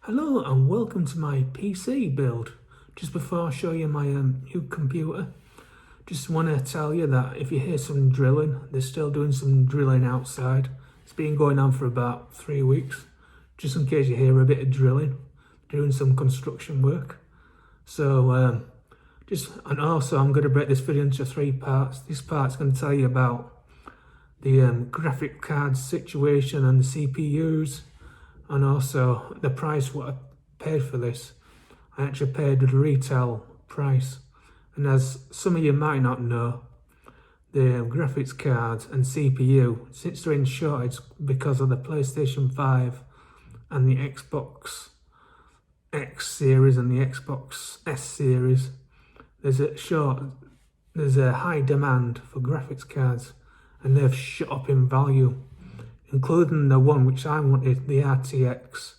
Hello and welcome to my PC build. Just before I show you my new computer, just want to tell you that if you hear some drilling, they're still doing some drilling outside. It's been going on for about 3 weeks. Just in case you hear a bit of drilling, doing some construction work. So and also I'm going to break this video into 3 parts. This part's going to tell you about the graphic card situation and the CPUs, and also the price what I paid for this. I actually paid the retail price, and as some of you might not know, the graphics cards and CPU, since they're in shortage because of the PlayStation 5 and the Xbox X series and the Xbox S series, there's a high demand for graphics cards, and they've shot up in value, including the one which I wanted, the RTX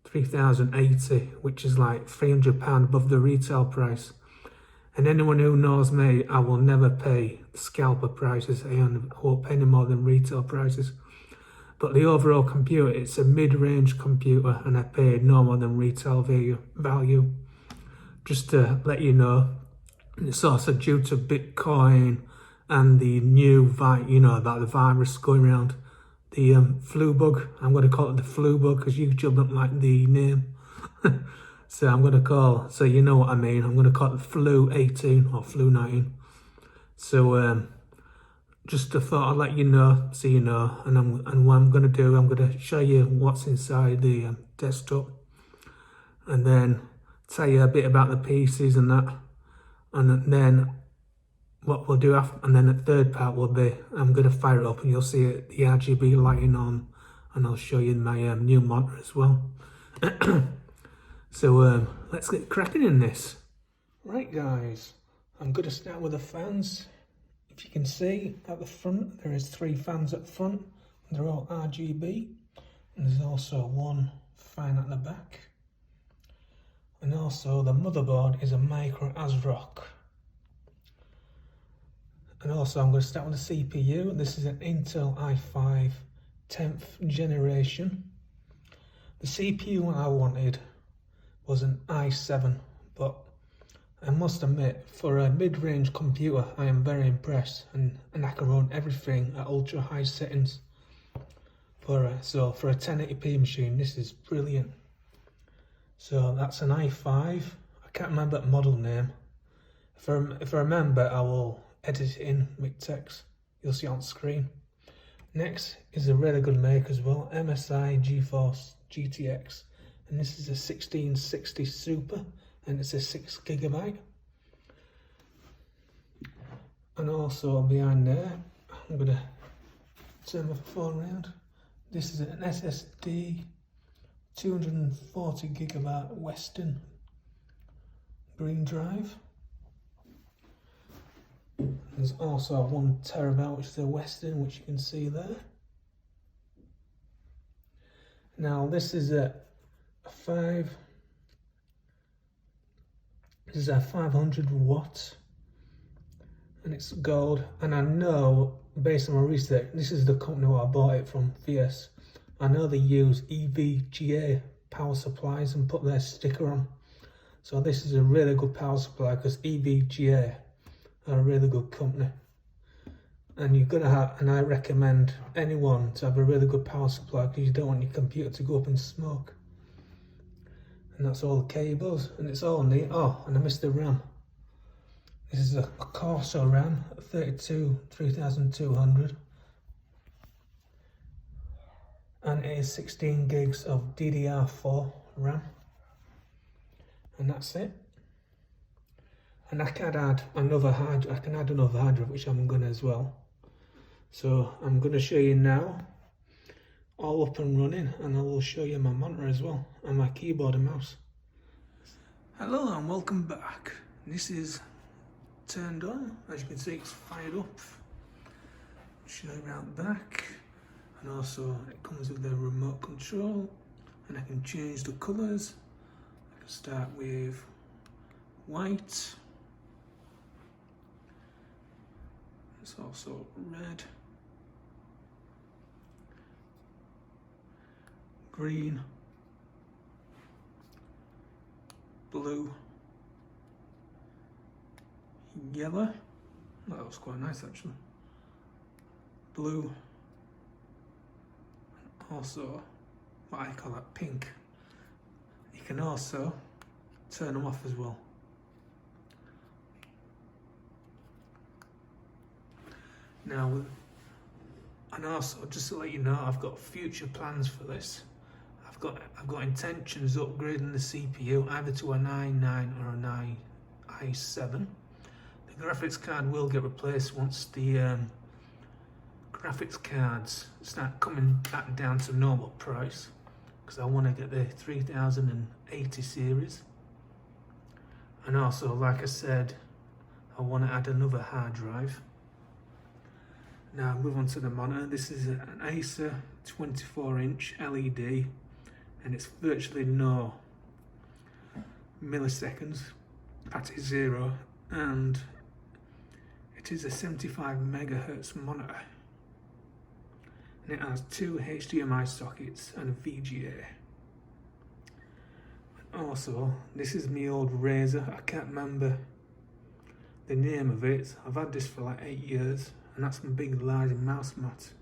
3080, which is like £300 above the retail price. And anyone who knows me, I will never pay scalper prices. I won't pay any more than retail prices. But the overall computer, it's a mid-range computer, and I paid no more than retail value. Just to let you know, it's also due to Bitcoin and the new about the virus going around, the flu bug. I'm going to call it the flu bug because YouTube don't like the name. So I'm going to call, so you know what I mean, I'm going to call it flu 18 or flu 19. So just a thought I'd let you know, so you know. And what I'm going to do, I'm going to show you what's inside the desktop, and then tell you a bit about the PCs and that. And then what we'll do after, and then the third part will be, I'm going to fire it up and you'll see it, the RGB lighting on, and I'll show you my new monitor as well. So let's get cracking in this. Right guys, I'm going to start with the fans. If you can see at the front, there is 3 fans at the front. They're all RGB, and there's also one fan at the back. And also the motherboard is a Micro ASRock. And also I'm going to start with the CPU. This is an Intel i5 10th generation. The CPU I wanted was an i7, but I must admit, for a mid-range computer, I am very impressed, and I can run everything at ultra high settings. So for a 1080p machine, this is brilliant. So that's an i5. I can't remember the model name. If I remember, I will edit it in with text. You'll see on screen. Next is a really good make as well, MSI GeForce GTX, and this is a 1660 Super, and it's a 6GB. And also behind there, I'm gonna turn my phone around. This is an SSD 240GB Western green drive. There's also a 1TB, which is a Western, which you can see there. Now this is a 500 watt, and it's gold. And I know, based on my research, this is the company where I bought it from, VS. I know they use EVGA power supplies and put their sticker on. So this is a really good power supply, because EVGA are a really good company. And you're gonna have, and I recommend anyone to have a really good power supply, because you don't want your computer to go up in smoke. And that's all the cables, and it's all neat. Oh, and I missed the RAM. This is a Corsair RAM, 32 3200, and it is 16 gigs of DDR4 RAM, and that's it. And I can add another hard drive, which I'm gonna as well. So I'm gonna show you now, all up and running, and I will show you my monitor as well, and my keyboard and mouse. Hello and welcome back. This is turned on. As you can see, it's fired up. Show you around the back, and also it comes with the remote control, and I can change the colours. I can start with white. It's also red, green, blue, yellow. That was quite nice actually. Blue, also what I call that pink. You can also turn them off as well. Now, and also just to let you know, I've got future plans for this. I've got intentions of upgrading the CPU either to a i9 or an i7. The graphics card will get replaced once the graphics cards start coming back down to normal price, because I want to get the 3080 series. And also, like I said, I want to add another hard drive. Now move on to the monitor. This is an Acer 24-inch LED, and it's virtually no milliseconds at zero, and it is a 75 megahertz monitor, and it has two HDMI sockets and a VGA. And also, this is my old Razer. I can't remember the name of it. I've had this for like 8 years, and that's my big large mouse mat.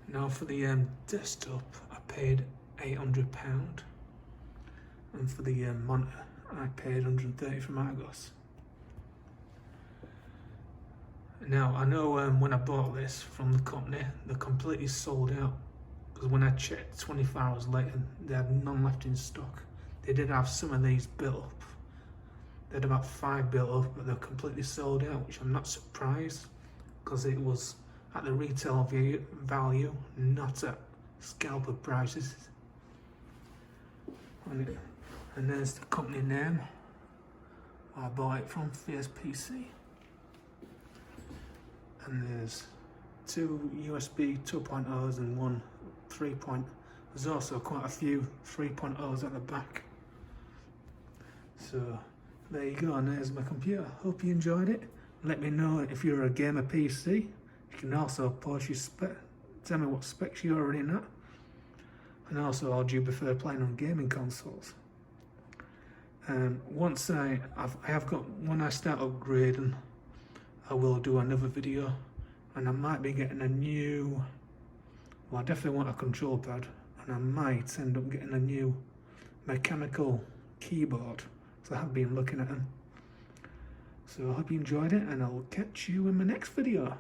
Now for the desktop, I paid £800, and for the monitor, I paid 130 from Argos. Now I know when I bought this from the company, they're completely sold out, because when I checked 24 hours later, they had none left in stock. They did have some of these built up. They had about 5 built up, but they're completely sold out, which I'm not surprised, because it was at the retail value, not at scalper prices. And there's the company name I bought it from, Fierce PC. And there's 2 USB 2.0s and 1 3.0. There's also quite a few 3.0s at the back. So there you go, and there's my computer. Hope you enjoyed it. Let me know if you're a gamer PC. You can also post your spec. Tell me what specs you're already at. And also, how do you prefer playing on gaming consoles? Once I have got, when I start upgrading, I will do another video, and I might be getting a new, well, I definitely want a control pad, and I might end up getting a new mechanical keyboard, so I have been looking at them. So I hope you enjoyed it, and I'll catch you in my next video.